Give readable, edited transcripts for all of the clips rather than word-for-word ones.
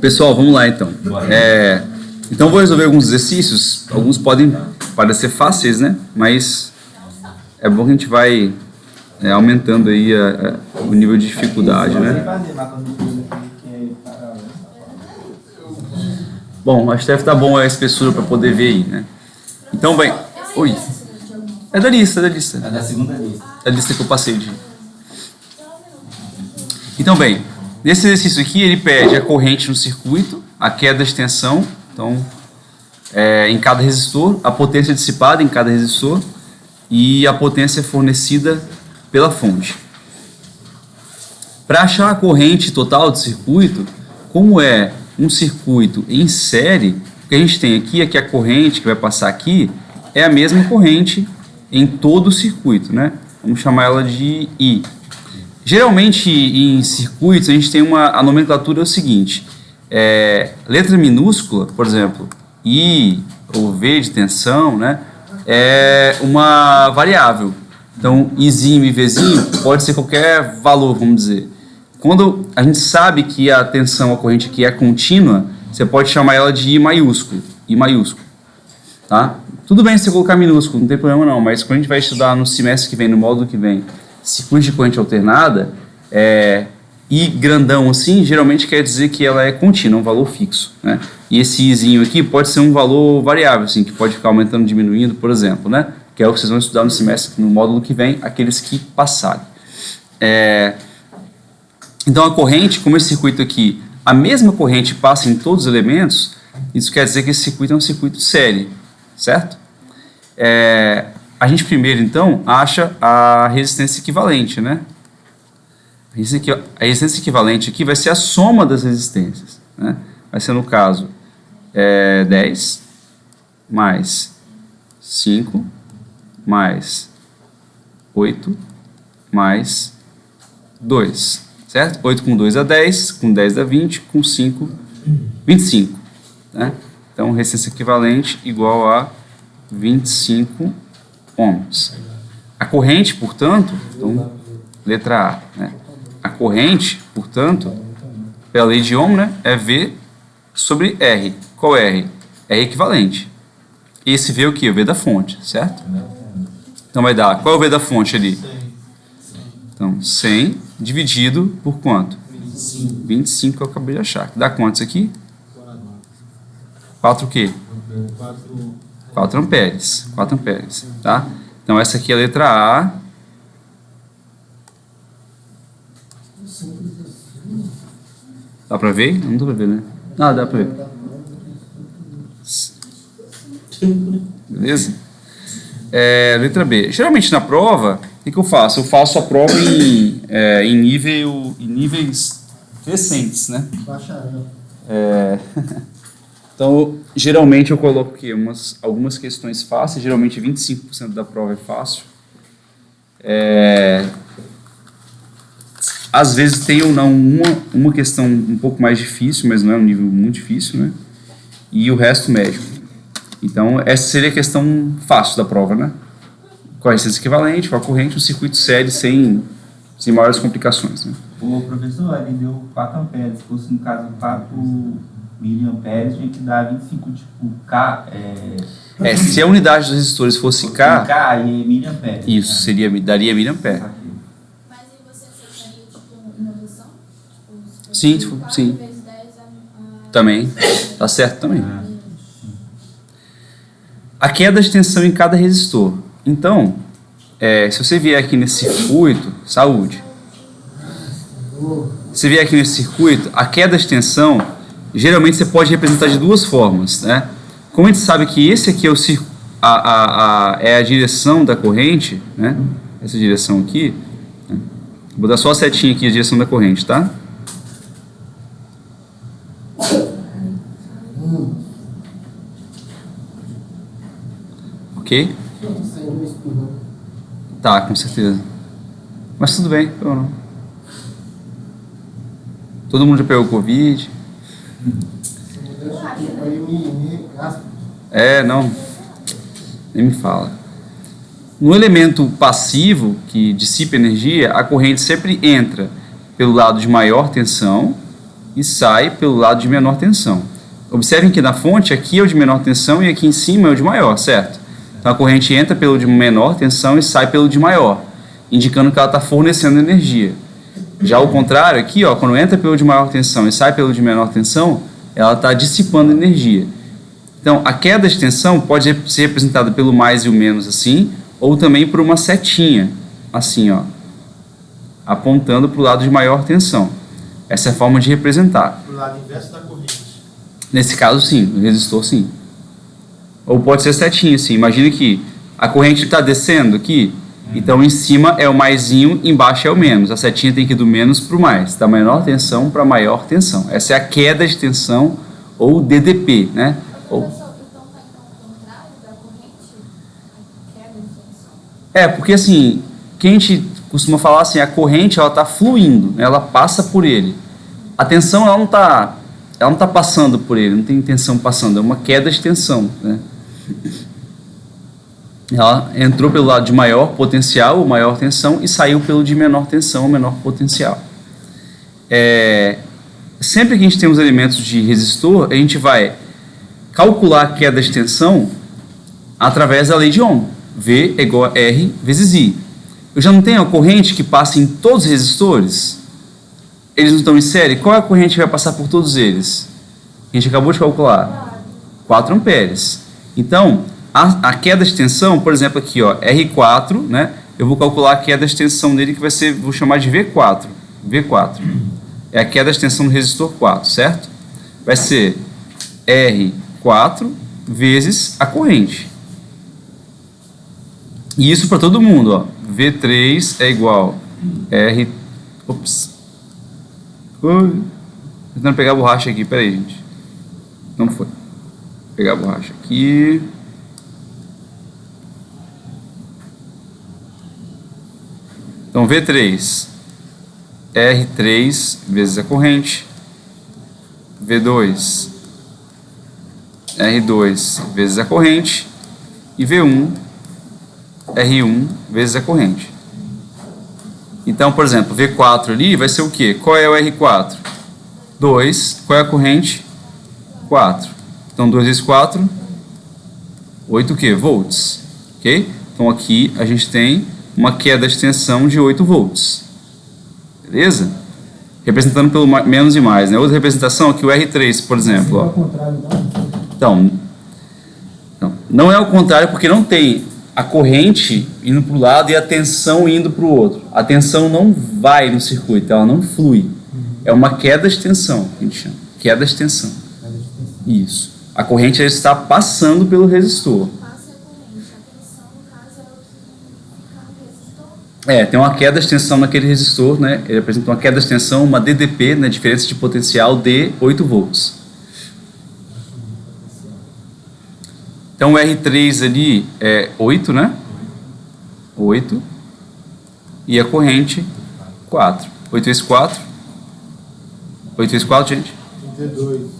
Pessoal, vamos lá então. Então vou resolver alguns exercícios. Alguns podem parecer fáceis, né? Mas é bom que a gente vai aumentando aí o nível de dificuldade, né? Bom, acho que deve estar bom a espessura para poder ver aí, né? Então, bem... Oi. É da lista. É da segunda lista. É da lista que eu passei de... Então, bem, nesse exercício aqui ele pede a corrente no circuito, a queda de tensão, então, em cada resistor, a potência dissipada em cada resistor e a potência fornecida pela fonte. Para achar a corrente total do circuito, como é um circuito em série, o que a gente tem aqui é que a corrente que vai passar aqui é a mesma corrente em todo o circuito, né? Vamos chamar ela de I. Geralmente em circuitos a gente tem a nomenclatura é o seguinte, letra minúscula, por exemplo, I ou V de tensão, né, é uma variável. Então, Izinho e Vzinho pode ser qualquer valor, vamos dizer. Quando a gente sabe que a tensão, a corrente aqui é contínua, você pode chamar ela de I maiúsculo, tá? Tudo bem se você colocar minúsculo, não tem problema não, mas quando a gente vai estudar no semestre que vem, no módulo que vem, circuito de corrente alternada, I grandão assim, geralmente quer dizer que ela é contínua, um valor fixo, né? E esse Izinho aqui pode ser um valor variável, assim, que pode ficar aumentando, diminuindo, por exemplo, né? Que é o que vocês vão estudar no semestre, no módulo que vem, aqueles que passarem. Então a corrente, como esse circuito aqui, a mesma corrente passa em todos os elementos, isso quer dizer que esse circuito é um circuito série, certo? A gente primeiro, então, acha a resistência equivalente, né? A resistência equivalente aqui vai ser a soma das resistências, né? Vai ser, no caso, 10 mais 5 mais 8 mais 2, certo? 8 com 2 dá 10, com 10 dá 20, com 5, 25, né? Então, resistência equivalente igual a 25 ohms. A corrente, portanto, então, letra A, né? A corrente, portanto, pela lei de Ohm, né, é V sobre R. Qual é R? É equivalente. Esse V é o quê? O V da fonte, certo? Então vai dar, qual é o V da fonte ali? 100. Então, 100 dividido por quanto? 25 que eu acabei de achar. Dá quantos aqui? 4 o quê? 4 amperes. 4 amperes, tá? Então essa aqui é a letra A. Dá pra ver? Não dá pra ver, né? Ah, dá pra ver. Beleza? Letra B. Geralmente na prova, o que eu faço? Eu faço a prova em níveis crescentes, né? Então, geralmente eu coloco aqui algumas questões fáceis, geralmente 25% da prova é fácil. Às vezes tem ou não uma questão um pouco mais difícil, mas não é um nível muito difícil, né? E o resto médio. Então, essa seria a questão fácil da prova, né? Com a resistência equivalente, com a corrente, um circuito série sem maiores complicações, né? O professor, ele deu 4 amperes, se fosse no caso 4 miliamperes, tinha que dar 25, tipo, K... se a unidade dos resistores fosse K... K e miliamperes. Isso, daria miliampere. Mas e você aceitaria, tipo, uma versão? Sim. Também, tá certo também. A queda de tensão em cada resistor. Então, se você vier aqui nesse circuito, saúde. Se vier aqui nesse circuito, a queda de tensão, geralmente você pode representar de duas formas, né? Como a gente sabe que esse aqui é é a direção da corrente, né? Essa direção aqui, né? Vou dar só a setinha aqui, a direção da corrente, tá? Ok? Tá, com certeza. Mas tudo bem, eu não. Todo mundo já pegou Covid? Não. Nem me fala. No elemento passivo, que dissipa energia, a corrente sempre entra pelo lado de maior tensão e sai pelo lado de menor tensão. Observem que na fonte, aqui é o de menor tensão e aqui em cima é o de maior, certo? Então a corrente entra pelo de menor tensão e sai pelo de maior, indicando que ela está fornecendo energia. Já o contrário, aqui, ó, quando entra pelo de maior tensão e sai pelo de menor tensão, ela está dissipando energia. Então a queda de tensão pode ser representada pelo mais e o menos assim, ou também por uma setinha, assim, ó, apontando para o lado de maior tensão. Essa é a forma de representar. Para o lado inverso da corrente. Nesse caso, sim, no resistor, sim. Ou pode ser setinha, assim. Imagina que a corrente está descendo aqui, então em cima é o maisinho, embaixo é o menos. A setinha tem que ir do menos para o mais, da menor tensão para maior tensão. Essa é a queda de tensão, ou DDP, né? Ou... Professor, então está ao contrário da corrente? A queda de tensão? porque assim, que a gente costuma falar assim, a corrente ela está fluindo, né? Ela passa por ele. A tensão ela não está passando por ele, não tem tensão passando, é uma queda de tensão, né? Ela entrou pelo lado de maior potencial, ou maior tensão, e saiu pelo de menor tensão, ou menor potencial. Sempre que a gente tem os elementos de resistor, a gente vai calcular a queda de tensão através da lei de Ohm. V é igual a R vezes I. Eu já não tenho a corrente que passa em todos os resistores? Eles não estão em série? Qual é a corrente que vai passar por todos eles? A gente acabou de calcular. 4 amperes. Então, a queda de tensão, por exemplo, aqui, ó, R4, né? Eu vou calcular a queda de tensão dele, que vai ser, vou chamar de V4. V4. É a queda de tensão do resistor 4, certo? Vai ser R4 vezes a corrente. E isso para todo mundo, ó. V3 é igual R... Ops. Tentando pegar a borracha aqui, peraí, gente. Não foi. Vou pegar a borracha aqui. Então, V3, R3 vezes a corrente. V2, R2 vezes a corrente. E V1, R1 vezes a corrente. Então, por exemplo, V4 ali vai ser o quê? Qual é o R4? 2. Qual é a corrente? 4. Então, 2 vezes 4, 8 o quê? Volts. Ok? Então, aqui a gente tem uma queda de tensão de 8 volts. Beleza? Representando pelo menos e mais, né? Outra representação aqui, o R3, por exemplo. Ó. Então, não é o contrário, porque não tem a corrente indo para o lado e a tensão indo para o outro. A tensão não vai no circuito, ela não flui. É uma queda de tensão, que a gente chama. Queda de tensão. Isso. A corrente ela está passando pelo resistor. Passa a corrente. A tensão, no caso, é o que fica no resistor? Tem uma queda de tensão naquele resistor, né? Ele apresenta uma queda de tensão, uma DDP, né? Diferença de potencial de 8 volts. Então o R3 ali é 8, né? 8. E a corrente 4. 8 vezes 4. 8 vezes 4, gente? 32.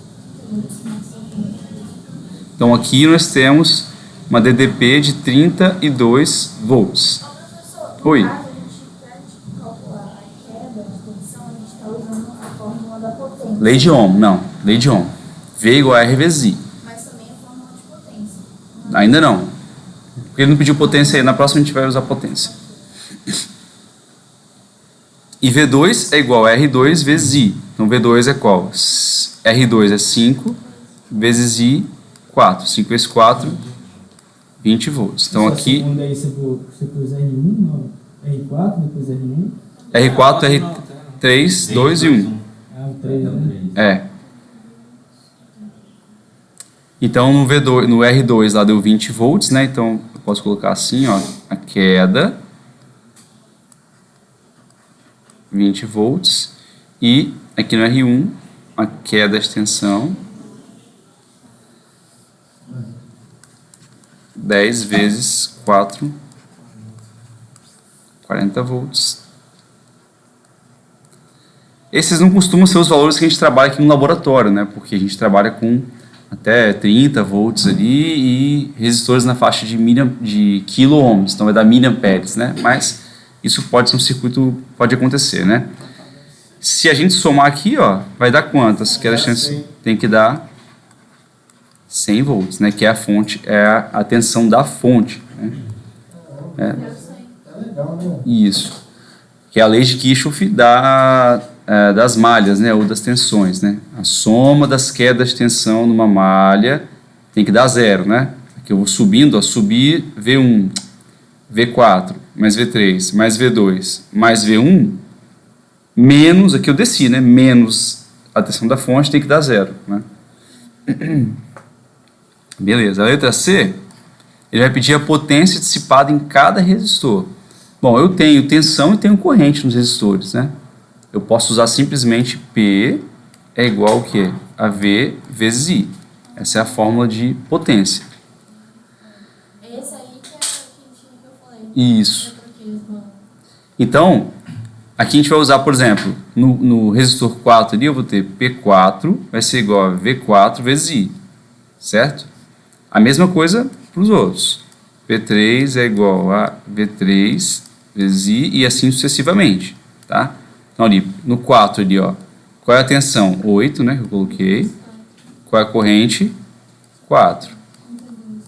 Então aqui nós temos uma DDP de 32 volts. Professor, Oi. no caso, a gente, para calcular a queda de tensão, a gente está usando a fórmula da potência. Lei de Ohm, não. Lei de Ohm. V igual a R vezes I. Mas também a fórmula de potência. Ainda não. Porque ele não pediu potência aí. Na próxima a gente vai usar potência. E V2 é igual a R2 vezes I. Então V2 é qual? R2 é 5 vezes I, 4. 5 vezes 4, 20 volts. Então aqui... Segunda aí você pôs R1, não. R4, depois R1. R4, R3, 2 e 1. Ah, o 3, né? É. Então no V2, no R2 lá deu 20 volts, né? Então eu posso colocar assim, ó, a queda 20 volts e aqui no R1 a queda de tensão 10 vezes 4, 40 volts. Esses não costumam ser os valores que a gente trabalha aqui no laboratório, né? Porque a gente trabalha com até 30 volts ali e resistores na faixa de quilo-ohms, então vai dar miliamperes, né? Mas isso pode ser um circuito, pode acontecer, né? Se a gente somar aqui, ó, vai dar quantas? Que a tensão tem que dar 100 volts, né? Que é a fonte, é a tensão da fonte. Né? Eu sei. É legal, né? Isso. Que é a lei de Kirchhoff das malhas, né? Ou das tensões, né? A soma das quedas de tensão numa malha tem que dar 0, né? Aqui eu vou subindo, ó, subir V1, V4, mais V3, mais V2, mais V1, menos, aqui eu desci, né? Menos a tensão da fonte tem que dar 0, né? Beleza. A letra C, ele vai pedir a potência dissipada em cada resistor. Bom, eu tenho tensão e tenho corrente nos resistores, né? Eu posso usar simplesmente P é igual ao quê? A V vezes I. Essa é a fórmula de potência. Esse aí que eu falei. Isso. Eu troquei os nomes. Então, aqui a gente vai usar, por exemplo, no resistor 4 ali, eu vou ter P4 vai ser igual a V4 vezes I, certo? A mesma coisa para os outros. P3 é igual a V3 vezes I e assim sucessivamente, tá? Então ali, no 4 ali, ó, qual é a tensão? 8, né, que eu coloquei. Qual é a corrente? 4.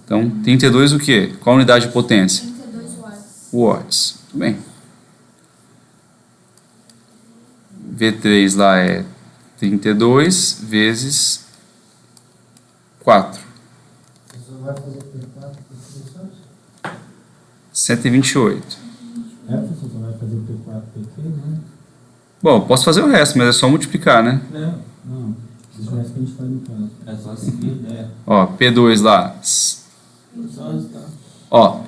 Então, 32 o quê? Qual a unidade de potência? 32 watts. Watts. Muito bem. V3 lá é 32 vezes 4. Você só vai fazer P4 por 128. É, você só vai fazer P4 PT, né? Bom, posso fazer o resto, mas é só multiplicar, né? Não. Isso é o que a gente faz no caso. É só seguir a ideia. Ó, P2 lá. Só resultado. Ó,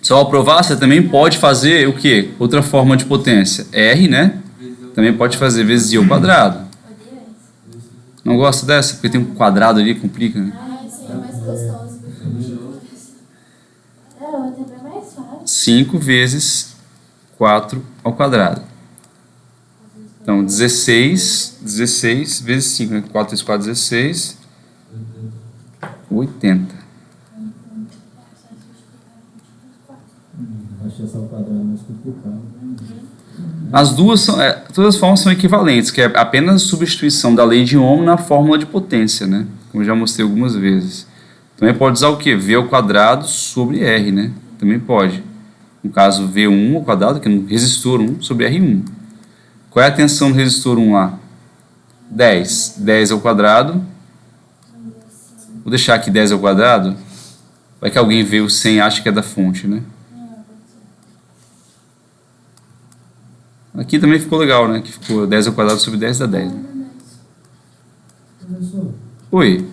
só aprovar, você também pode fazer o quê? Outra forma de potência. R, né? Também pode fazer vezes I ao quadrado. Odeio esse. Não gosta dessa? Porque tem um quadrado ali, complica, né? Ah, esse aí é mais gostoso. É, o outro é bem mais fácil. 5 vezes 4 ao quadrado. Então, 16 vezes 5, né? 4 vezes 4, 16. 80. Achei essa quadrada mais complicada. As duas são, todas as formas são equivalentes, que é apenas substituição da lei de Ohm na fórmula de potência, né? Como eu já mostrei algumas vezes. Também pode usar o quê? V ao quadrado sobre R, né? Também pode. No caso, V1 ao quadrado, que é no resistor 1 sobre R1. Qual é a tensão do resistor 1 lá? 10. 10 ao quadrado. Vou deixar aqui 10 ao quadrado. Vai que alguém vê o 100 e acha que é da fonte, né? Aqui também ficou legal, né? Que ficou 10 ao quadrado sobre 10 dá 10. Né? Professor, Oi.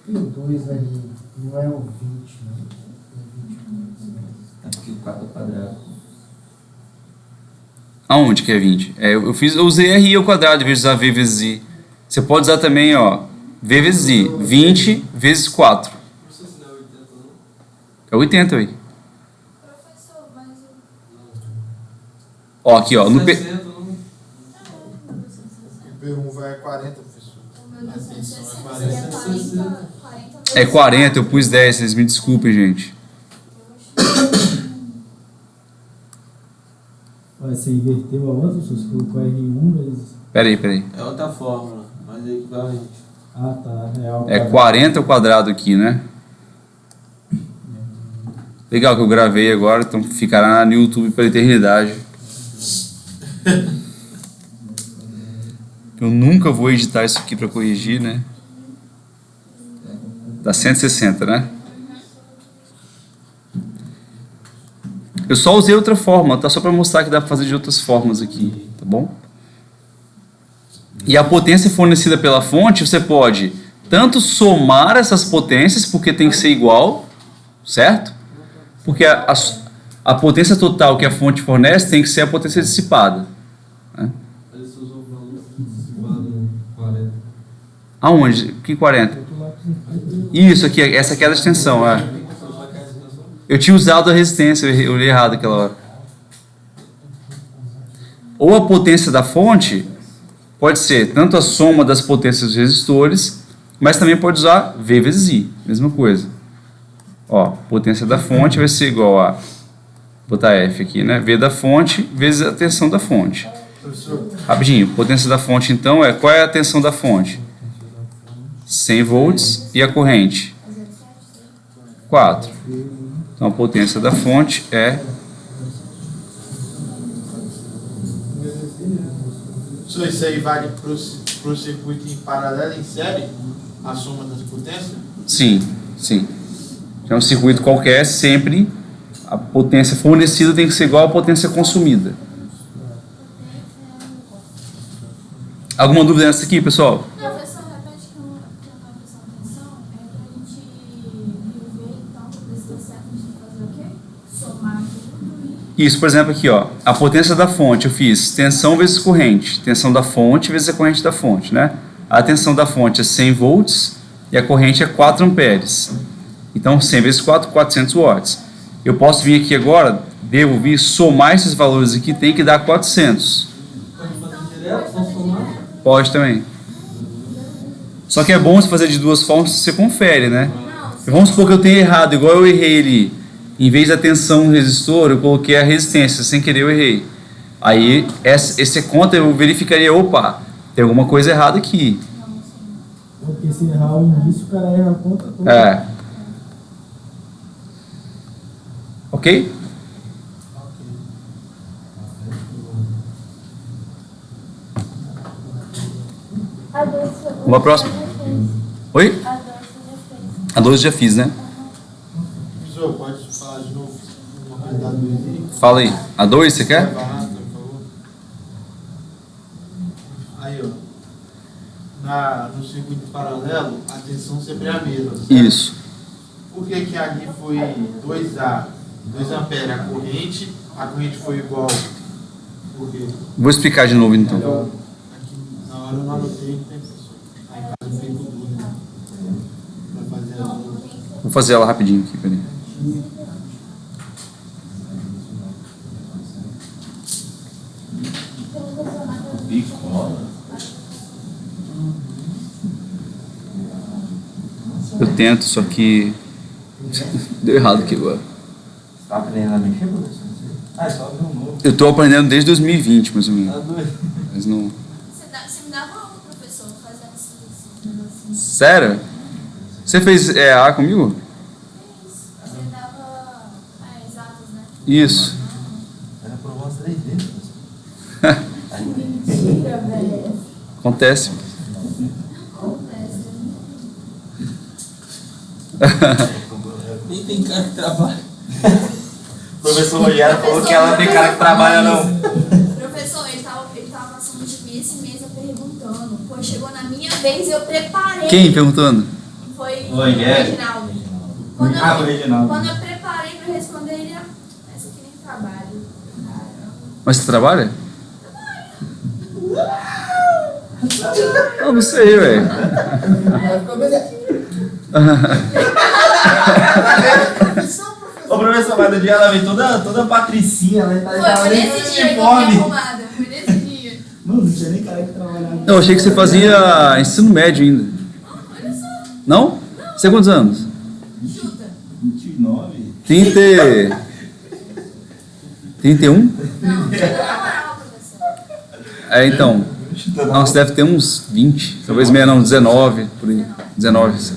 o P2 ali não é o 20, não? Tá aqui o 4 ao quadrado. Aonde que é 20? Eu usei RI ao quadrado em vez de usar V vezes I. Você pode usar também, ó, V vezes I. 20 vezes 4. É 80 aí. Professor, mas Ó, aqui, ó. No P... O P1 vai a 40, professor. o meu A tensão é 260 40. seria 40 É 40, eu pus 10, vocês me desculpem, gente. Ué, você inverteu a outra, você colocou R1 vezes... Peraí. É outra fórmula, mas é equivalente. Ah, tá. É, ao É quadrado. 40 ao quadrado aqui, né? Legal que eu gravei agora, então ficará no YouTube pela eternidade. Eu nunca vou editar isso aqui para corrigir, né? Dá 160, né? Eu só usei outra fórmula, tá? Só para mostrar que dá para fazer de outras formas aqui, tá bom? E a potência fornecida pela fonte, você pode tanto somar essas potências, porque tem que ser igual, certo? Porque a potência total que a fonte fornece tem que ser a potência dissipada. Né? Eles usam o valor dissipado 40. Aonde? Que 40? Isso aqui, essa queda de tensão, é. Eu tinha usado a resistência, eu li errado aquela hora. Ou a potência da fonte pode ser tanto a soma das potências dos resistores, mas também pode usar V vezes I, mesma coisa. Ó, potência da fonte vai ser igual a, vou botar F aqui, né? V da fonte vezes a tensão da fonte. Professor, Rapidinho, potência da fonte então qual é a tensão da fonte? 100 volts e a corrente? 4. Então a potência da fonte é professor, isso aí vale para o circuito em paralelo, em série? A soma das potências? sim. Então um circuito qualquer, sempre a potência fornecida tem que ser igual à potência consumida. Alguma dúvida nessa aqui, pessoal? Professor, repete que uma prestação atenção é pra gente rever, então, para ver se deu certo, a gente tem que fazer o quê? Somar tudo e... Isso, por exemplo, aqui, ó, a potência da fonte, eu fiz tensão vezes corrente, tensão da fonte vezes a corrente da fonte, né? A tensão da fonte é 100 volts e a corrente é 4 amperes. Então, 100 vezes 4, 400 watts. Eu posso vir aqui agora, devo vir somar esses valores aqui, tem que dar 400. Pode fazer direto, só somar? Pode também. Só que é bom se fazer de duas formas, você confere, né? Vamos supor que eu tenha errado, igual eu errei ali. Em vez da tensão no resistor, eu coloquei a resistência, sem querer eu errei. Aí, essa conta eu verificaria, opa, tem alguma coisa errada aqui. Porque se errar o início, o cara erra a conta toda. É. Ok? A doce, Uma próxima. Oi? A doce já fez. A 12 já fiz, né? Professor, pode falar de novo uma coisa da 2 aí? Fala aí. A 2 você quer? Vai falar, por favor. Aí, ó. No circuito paralelo, a tensão sempre é a mesma, certo? Isso. Por que ali foi 2 amperes a corrente foi igual? Por quê? Vou explicar de novo então. Aqui, na hora eu não anotei, não tem professor. Aí em casa eu fico tudo, né? Pra fazer as outras. Vou fazer ela rapidinho aqui, peraí. Eu tento, só que deu errado aqui agora. Você tá aprendendo a mexer, professor? Ah, é só ver um novo. Eu tô aprendendo desde 2020, mais ou Tá menos. doido? Mas não. Você me dava aula, professor, fazendo esses negocinhos. Sério? Você fez EA comigo? Você dava exatos, né? Isso. Ela provou umas 3 vezes, professor. Mentira, velho. Acontece. Acontece. Nem tem cara que trabalha. O professor Rogério falou que ela tem cara que trabalha, não. Professor, ele tava passando de mesa em mesa perguntando. Pô, chegou na minha vez, eu preparei. Quem perguntando? Foi O o Reginaldo. Reginaldo. Ah, foi o Reginaldo. Quando eu preparei pra responder, ele ia... Essa aqui nem trabalho. Caramba. Mas você trabalha? Eu não sei, velho. Ô, professor, mas no dia ela veio toda patricinha, ela Foi nesse dia que eu fui arrumada. Foi nesse dia. Mano, não tinha nem cara que trabalhava. Eu achei que você fazia ensino médio ainda. Olha só. Não? Você tem quantos anos? Chuta. 29? 30... 31? Não, na moral, professor. É, então. Não, você deve ter uns 20. Talvez meia não, 19. Por aí. 19.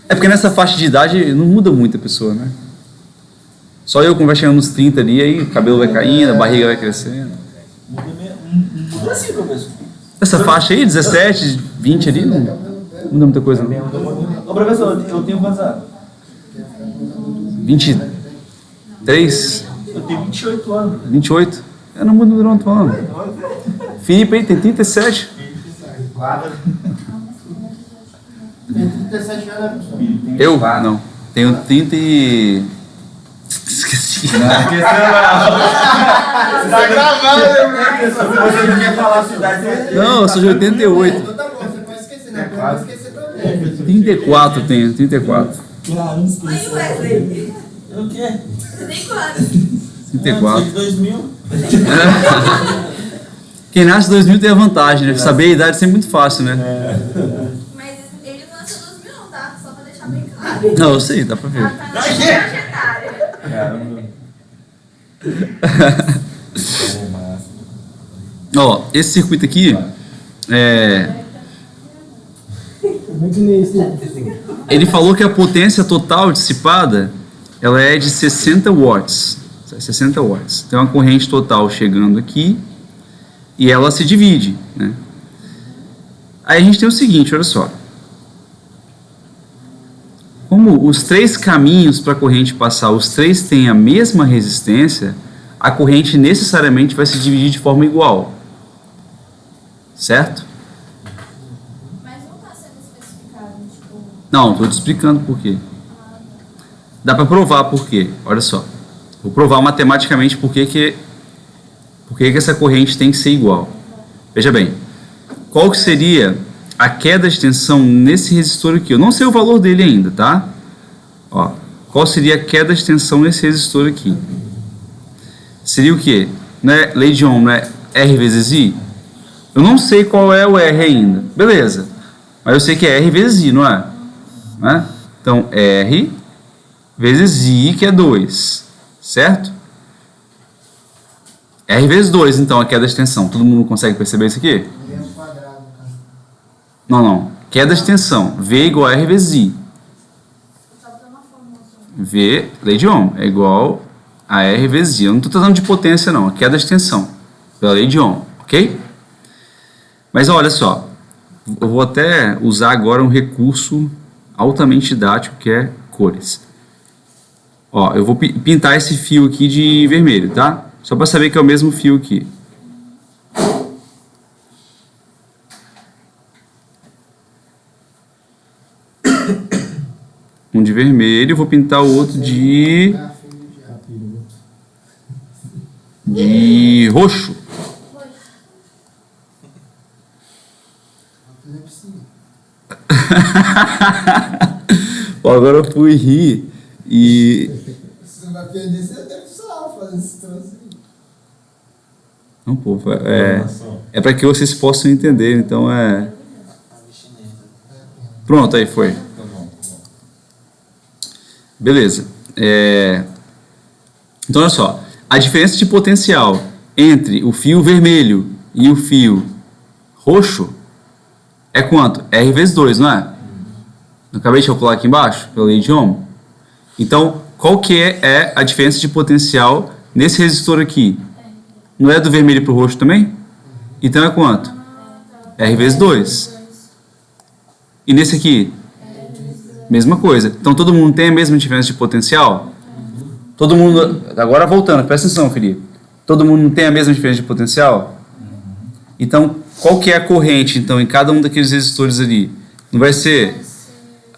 É porque nessa faixa de idade não muda muito a pessoa, né? Só eu, quando vai chegando nos 30 ali, aí o cabelo vai caindo, a barriga vai crescendo. Muda assim, professor. Essa faixa aí, 17, 20 ali, não muda muita coisa não. Ô, professor, eu tenho quantos anos? 23, Eu tenho 28 anos. 28. Eu não mudo não, tô falando. Felipe aí tem 37. Quadra. Tem 37 anos, né, professor? Eu? Não. Tenho 30 e... Esqueci. Não, esqueceu não. Tá gravado, Você não quer falar a cidade certa? Não, eu sou de 88. Então tá bom, você pode esquecer, né? Pode esquecer também. 34 tenho, 34. Claro, não esqueci. Aí, Wesley. O quê? Você tem quanto? 34. De 2000? Quem nasce em 2000 tem a vantagem, né? Saber a idade é sempre muito fácil, né? Mas ele não nasceu em 2000 não, tá? Só pra deixar bem claro. Não, eu sei, dá pra ver. Ela tá na faixa etária. Caramba. Ó, esse circuito aqui, ele falou que a potência total dissipada, ela é de 60 watts. 60 watts. Tem uma corrente total chegando aqui e ela se divide, né? Aí a gente tem o seguinte, olha só. Como os três caminhos para a corrente passar, os três têm a mesma resistência, a corrente necessariamente vai se dividir de forma igual. Certo? Mas não está sendo especificado, tipo... Não, estou te explicando por quê. Dá para provar por quê. Olha só. Vou provar matematicamente por que essa corrente tem que ser igual. Veja bem. Qual que seria a queda de tensão nesse resistor aqui? Eu não sei o valor dele ainda, tá? Ó, qual seria a queda de tensão nesse resistor aqui? Seria o quê? Não é lei de Ohm, não é R vezes I? Eu não sei qual é o R ainda. Beleza. Mas eu sei que é R vezes I, não é? Né? Então, R vezes I, que é 2. Certo? R vezes 2, então, a queda de tensão. Todo mundo consegue perceber isso aqui? Não. Queda de tensão. V igual a R vezes I. V, lei de Ohm, é igual a R vezes I. Eu não estou tratando de potência, não. A queda de tensão. Pela lei de Ohm. Ok? Mas olha só. Eu vou até usar agora um recurso altamente didático, que é cores. Ó, eu vou pintar esse fio aqui de vermelho, tá? Só para saber que é o mesmo fio aqui. Um de vermelho, vou pintar o outro de roxo. Ó, agora eu fui rir e... Você vai perder, você deve só fazer esse troço aí. Não, pô, é para que vocês possam entender, então é... Pronto, aí foi. Beleza. Então, olha só. A diferença de potencial entre o fio vermelho e o fio roxo é quanto? R vezes 2, não é? Eu acabei de calcular aqui embaixo, pela lei de Ohm. Então, qual que é a diferença de potencial nesse resistor aqui? Não é do vermelho para o roxo também? Então é quanto? R vezes 2. E nesse aqui? Mesma coisa. Então todo mundo tem a mesma diferença de potencial? Todo mundo... Agora voltando, presta atenção, Felipe. Todo mundo tem a mesma diferença de potencial? Então, qual que é a corrente, então, em cada um daqueles resistores ali? Não vai ser,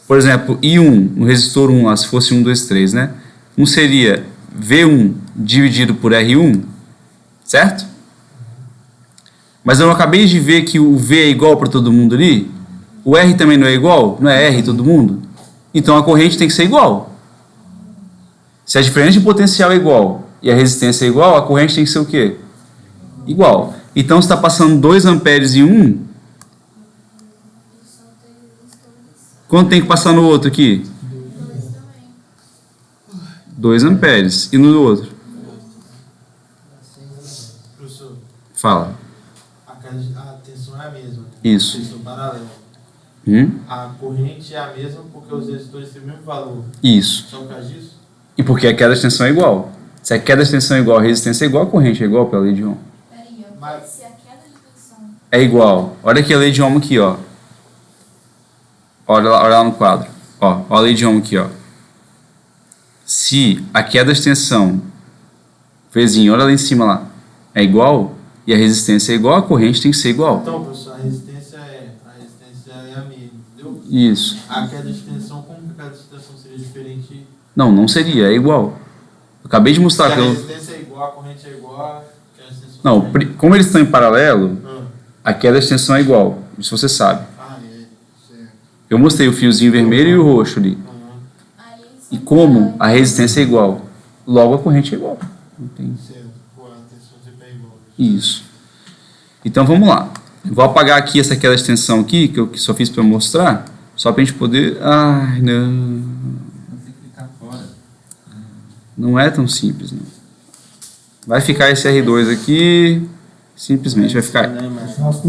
por exemplo, I1, no resistor 1, lá, se fosse 1, 2, 3, né? Não seria V1 dividido por R1, certo? Mas eu não acabei de ver que o V é igual para todo mundo ali? O R também não é igual? Não é R todo mundo? Então a corrente tem que ser igual. Se a diferença de potencial é igual e a resistência é igual, a corrente tem que ser o quê? Igual. Então, se está passando 2 amperes em um, quanto tem que passar no outro aqui? 2 amperes. E no outro? Professor, Fala. a tensão é a mesma. Isso. Tensão paralela. A corrente é a mesma porque os resistores têm o mesmo valor. Isso. Só por causa disso? E porque a queda de tensão é igual. Se a queda de tensão é igual, a resistência é igual, a corrente é igual pela lei de Ohm. Peraí, Mas- se a queda de tensão... É igual. Olha aqui a lei de Ohm aqui, ó. Olha lá no quadro. Ó a lei de Ohm aqui, ó. Se a queda de tensão, Vzinho, olha lá em cima lá, é igual e a resistência é igual, a corrente tem que ser igual. Então, professor, a resistência é a mesma, entendeu? Isso. A queda de tensão, como que a queda de tensão seria diferente? Não seria, é igual. Eu acabei de Se mostrar a que eu... resistência é igual, a corrente é igual, a queda de tensão Não, é como eles estão em paralelo, Ah, a queda de tensão é igual. Isso você sabe. Certo. Eu mostrei o fiozinho vermelho e o roxo ali. Aí eles E são como a paralelos. resistência é igual, logo a corrente é igual. Não tem... certo. Pô, a tensão sempre é igual. Isso. Então vamos lá. Vou apagar aqui essa queda de tensão aqui, que eu só fiz para mostrar, só para a gente poder... Ai, não. Tem que ficar fora. Não é tão simples, não. Vai ficar esse R2 aqui. Simplesmente vai ficar.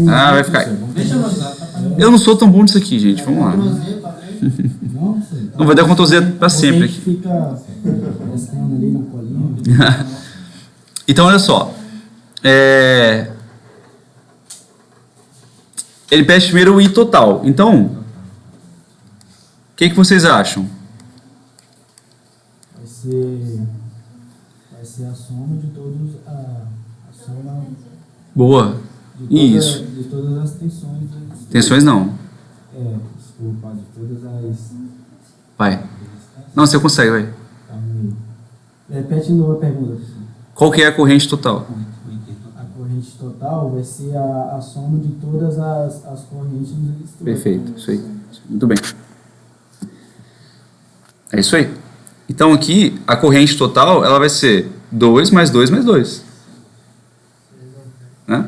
Ah, vai ficar. Deixa eu mostrar, tá fazendo. Eu não sou tão bom nisso aqui, gente. Vamos lá. Não sei. Não vai dar Ctrl Z pra sempre A gente aqui. fica testando ali na colinha. Então, olha só. Ele pede primeiro o I total. Então, o que vocês acham? Vai ser a soma de todos a soma Boa. Isso. de todas as tensões. Tensões não. Desculpa, de todas as. Vai. Não, você consegue, vai. Repete de novo a pergunta. Qual que é a corrente total? A corrente total vai ser a soma de todas as correntes do resistor. Perfeito. Isso aí. Muito bem. É isso aí. Então aqui, a corrente total, ela vai ser 2 mais 2 mais 2. Né?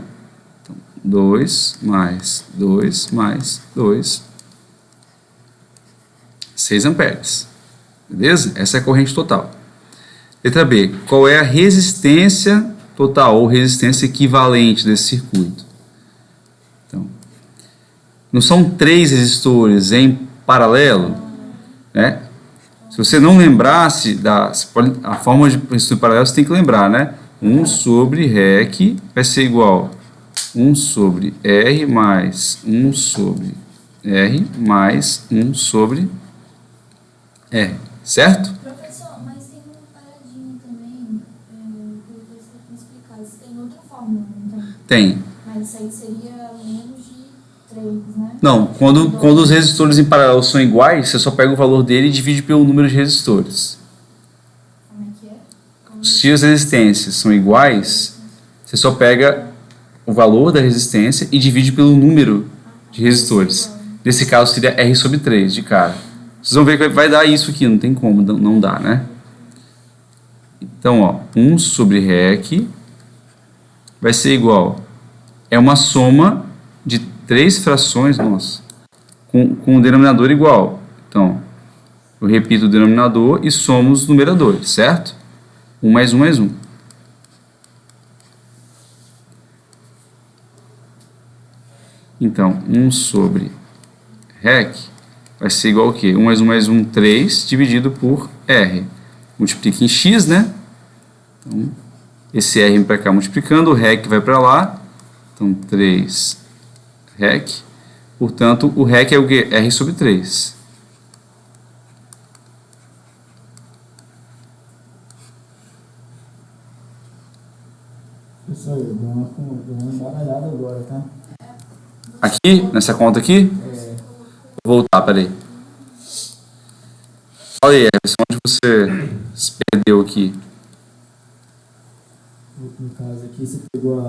Então, 2 mais 2 mais 2. 6 amperes. Beleza? Essa é a corrente total. Letra B. Qual é a resistência total ou resistência equivalente desse circuito? Então, não são 3 resistores em paralelo, né? Se você não lembrasse a forma de resistor paralelo, você tem que lembrar, né? 1 sobre REC vai ser igual a 1 sobre R mais 1 sobre R mais 1 sobre R, certo? Professor, mas tem uma paradinha também, que eu gostaria que me explicasse. Tem outra fórmula, então? Tem. Mas isso aí seria menos de 3, né? Não, quando os resistores em paralelo são iguais, você só pega o valor dele e divide pelo número de resistores. Como é que é? Se as resistências são iguais, você só pega o valor da resistência e divide pelo número de resistores. Nesse caso seria R sobre 3 de cara. Vocês vão ver que vai dar isso aqui, não tem como, não dá, né? Então, ó, 1 sobre REC vai ser igual, é uma soma de 3 frações, nossa, com um denominador igual. Então, eu repito o denominador e somo os numeradores, certo? 1 mais 1 mais 1. Então, 1 sobre REC vai ser igual ao quê? 1 mais 1, 3, dividido por R. Multiplica em X, né? Então, esse R vem para cá multiplicando, o REC vai para lá. Então, 3 REC. Portanto, o REC é o quê? R sobre 3. Pessoal, eu dou uma embaralhada agora, tá? Aqui, nessa conta aqui? Vou voltar, peraí. Fala aí, Everson, onde você se perdeu aqui? No caso aqui, você pegou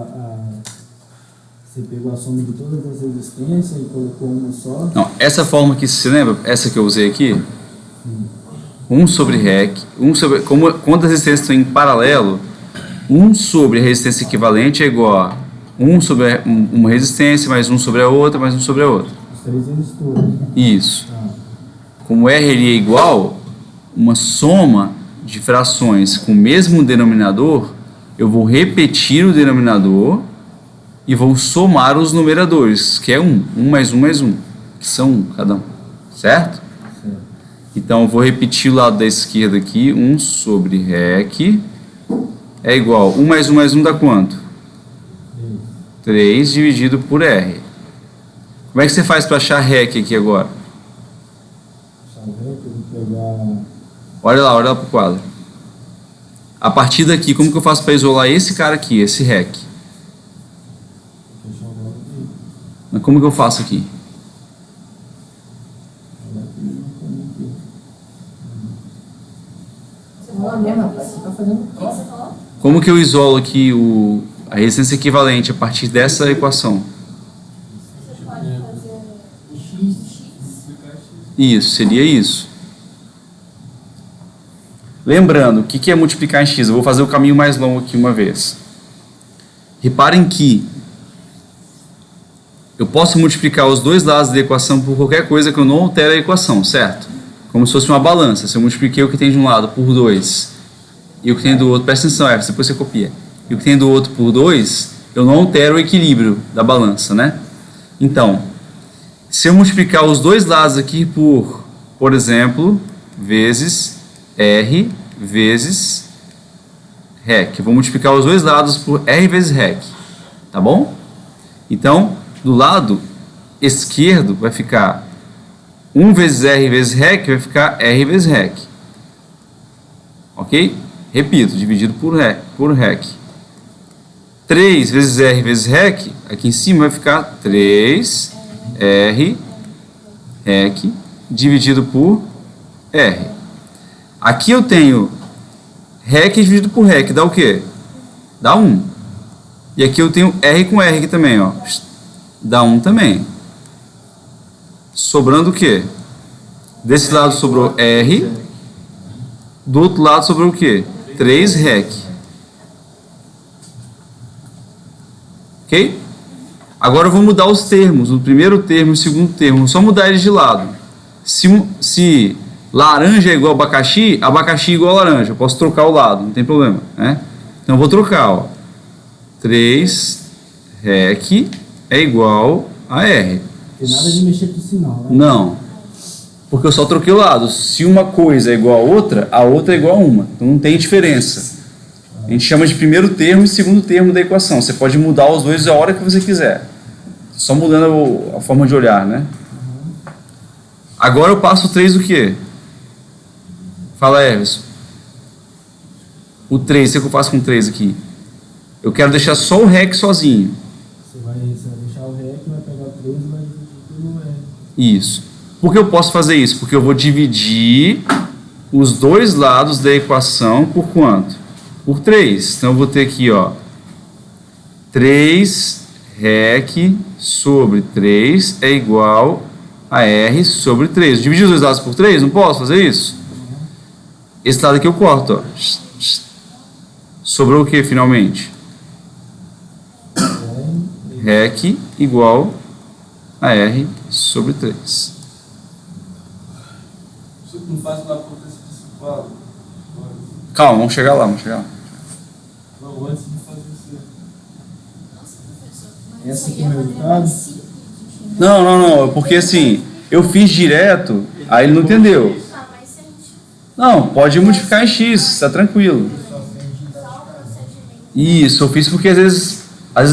a soma de todas as resistências e colocou uma só. Não, essa forma aqui, você lembra? Essa que eu usei aqui? 1 sobre REC, quando as resistências estão em paralelo, 1 sobre a resistência equivalente é igual a 1 sobre uma resistência, mais 1 sobre a outra, mais 1 sobre a outra. Os 3 resistores. Isso. Tá. Como R é igual, uma soma de frações com o mesmo denominador, eu vou repetir o denominador e vou somar os numeradores, que é 1. 1 mais 1 mais 1, que são 1 cada um. Certo? Então, eu vou repetir o lado da esquerda aqui. 1 sobre REC é igual. 1 mais 1 mais 1 dá quanto? 3 dividido por R. Como é que você faz para achar REC aqui agora? Olha lá para o quadro. A partir daqui, como que eu faço para isolar esse cara aqui, esse REC? Mas como que eu faço aqui? Como que eu isolo aqui a resistência equivalente a partir dessa equação? Você pode fazer X. Isso, seria isso. Lembrando, o que é multiplicar em X? Eu vou fazer o caminho mais longo aqui uma vez. Reparem que eu posso multiplicar os dois lados da equação por qualquer coisa que eu não altere a equação, certo? Como se fosse uma balança. Se eu multipliquei o que tem de um lado por 2 e o que tem do outro, presta atenção, depois você copia. E o que tem do outro por 2, eu não altero o equilíbrio da balança, né? Então, se eu multiplicar os dois lados aqui por exemplo, vezes R vezes REC. Eu vou multiplicar os dois lados por R vezes REC, tá bom? Então, do lado esquerdo vai ficar 1 vezes R vezes REC, vai ficar R vezes REC. Ok? Repito, dividido por REC. 3 vezes R vezes REC, aqui em cima vai ficar 3R REC dividido por R. Aqui eu tenho REC dividido por REC, dá o quê? Dá 1. E aqui eu tenho R com R aqui também, ó. Dá 1 também. Sobrando o quê? Desse lado sobrou R. Do outro lado sobrou o quê? 3 REC. Ok? Agora eu vou mudar os termos. O primeiro termo e o segundo termo. Vou só mudar eles de lado. Se laranja é igual a abacaxi, abacaxi é igual a laranja. Eu posso trocar o lado, não tem problema, né? Então eu vou trocar, ó. 3 REC é igual a R. Tem nada de mexer com o sinal, né? Não. Porque eu só troquei o lado. Se uma coisa é igual a outra é igual a uma. Então não tem diferença. A gente chama de primeiro termo e segundo termo da equação. Você pode mudar os dois a hora que você quiser. Só mudando a forma de olhar, né? Agora eu passo o 3 o quê? Fala, Everson. O 3, o que eu faço com o 3 aqui? Eu quero deixar só o REC sozinho. Você vai deixar o REC, vai pegar o 3 e vai dividir pelo REC. Isso. Por que eu posso fazer isso? Porque eu vou dividir os dois lados da equação por quanto? Por 3. Então eu vou ter aqui, ó, 3 REC sobre 3 é igual a R sobre 3. Dividir os dois lados por 3? Não posso fazer isso? Esse lado aqui eu corto, ó. Sobrou o que finalmente? REC igual a R sobre 3. Você não faz uma potência principal. Calma, vamos chegar lá, Não, antes de fazer isso. Nossa, professor, mas Essa isso aqui aí é o é a maneira resultado? mais simples de enxergar. Não, porque assim, eu fiz direto, aí ele não entendeu. Tá, mas se a gente Não, pode modificar em X, tá tranquilo. só o procedimento. Isso, eu fiz porque às vezes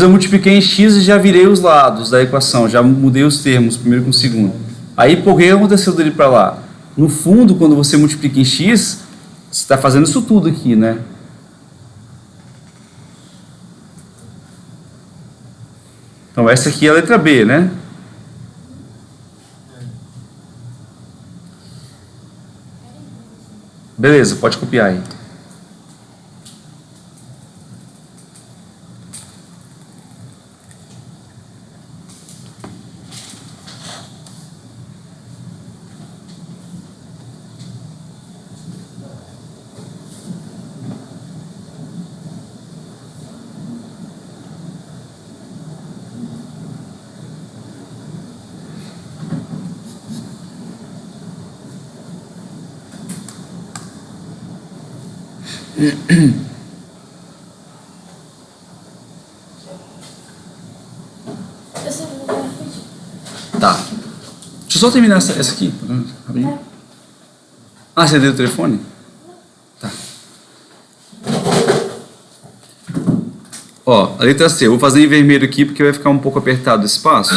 eu multipliquei em X e já virei os lados da equação, já mudei os termos, primeiro com o segundo. Aí, por que aconteceu dele para lá? No fundo, quando você multiplica em X, você está fazendo isso tudo aqui, né? Então, essa aqui é a letra B, né? Beleza, pode copiar aí. Eu sei, eu vou repetir. Tá. Deixa eu só terminar essa aqui. Rapidinho. Ah, você deu o telefone? Tá. Ó, a letra C. Eu vou fazer em vermelho aqui porque vai ficar um pouco apertado o espaço.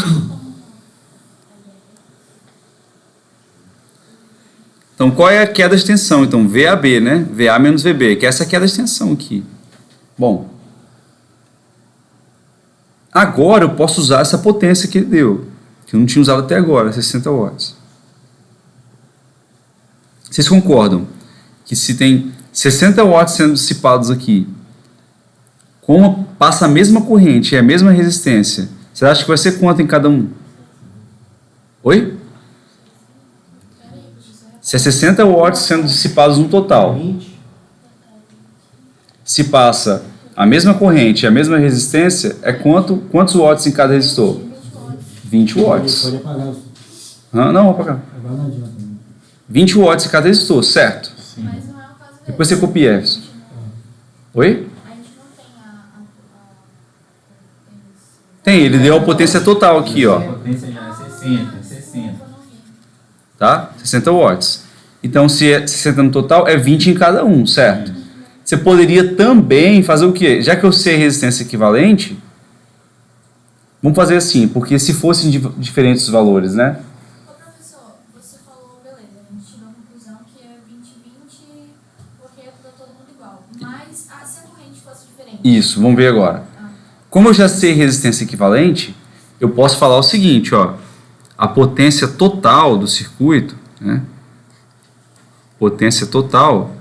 Então, qual é a queda de tensão? Então, VAB, né? VA menos VB, que é essa queda de tensão aqui. Bom. Agora eu posso usar essa potência que ele deu, que eu não tinha usado até agora, 60 watts. Vocês concordam que se tem 60 watts sendo dissipados aqui, como passa a mesma corrente e a mesma resistência, você acha que vai ser quanto em cada um? Oi? Se é 60 watts sendo dissipados no total, se passa a mesma corrente e a mesma resistência, é quantos watts em cada resistor? 20 watts. Pode apagar. Não, vou apagar. Agora não adianta. 20 watts em cada resistor, certo? Mas não é o caso dele. Depois você copia, Everson. Oi? A gente não tem Tem, ele deu a potência total aqui, ó. A potência já é 60. Tá? 60 watts. Então, se é 60 no total, é 20 em cada um, certo? Você poderia também fazer o quê? Já que eu sei a resistência equivalente, vamos fazer assim, porque se fossem diferentes valores, né? Ô professor, você falou, beleza, a gente tirou a conclusão que é 20-20 porque é todo mundo igual. Mas se a corrente fosse diferente? Isso, vamos ver agora. Como eu já sei resistência equivalente, eu posso falar o seguinte, ó. A potência total do circuito, né? Potência total,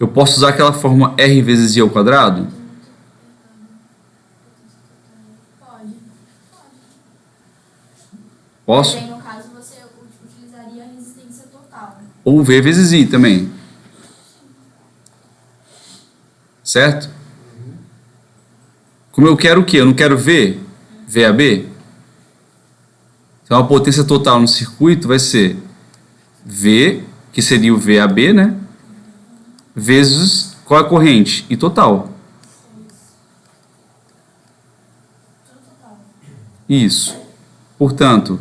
eu posso usar aquela fórmula R vezes I ao quadrado? Pode. Posso? Mas aí, no caso, você utilizaria a resistência total. Ou V vezes I também. Certo? Como eu quero o quê? Eu não quero V? VAB? Então a potência total no circuito vai ser V, que seria o VAB, né? Vezes qual é a corrente? I total. Isso. Portanto,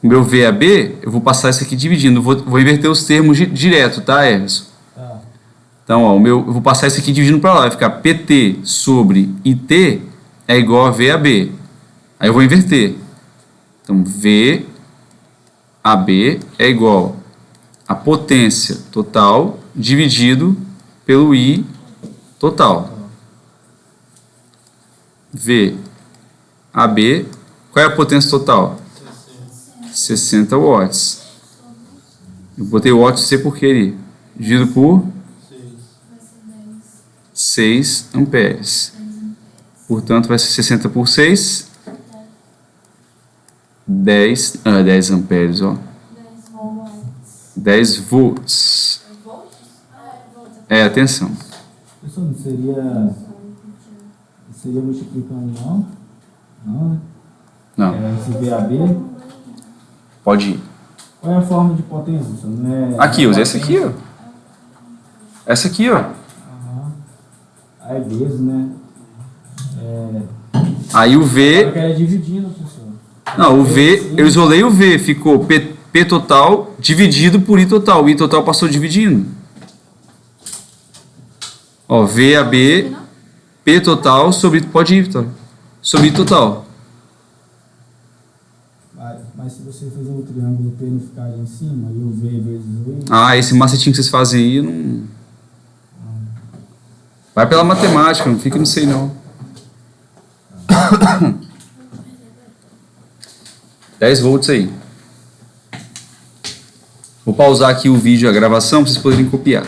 o meu VAB, eu vou passar isso aqui dividindo. Vou inverter os termos direto, tá, Everson? Tá. Então, ó, eu vou passar isso aqui dividindo para lá. Vai ficar PT sobre IT é igual a VAB. Aí eu vou inverter. Então, VAB é igual a potência total dividido pelo I total. VAB, qual é a potência total? 60 watts. Eu botei watts, não sei porquê ali. Dividido por 6 amperes. Portanto, vai ser 60 por 6. 10 amperes, ó. 10 volts. É, atenção. Pessoal, não seria multiplicando não? Não, né? Não, É esse VAB. pode ir. Qual é a forma de potência, pessoal? Não é Aqui, usa essa aqui, ó. Essa aqui, ó. Aham. Aí vezes, né? Aí o Eu V... quero dividindo, pessoal. Não, o V, eu isolei o V, ficou P total dividido por I total. O I total passou dividindo. Ó, VAB, P total sobre... Pode ir, Vitor. Sobre I total. Mas se você fizer o triângulo, o P não ficar ali em cima, e o V vezes o I... Ah, esse macetinho que vocês fazem aí, não... Vai pela matemática, não fica, não sei não. 10 volts aí. Vou pausar aqui o vídeo, a gravação, para vocês poderem copiar.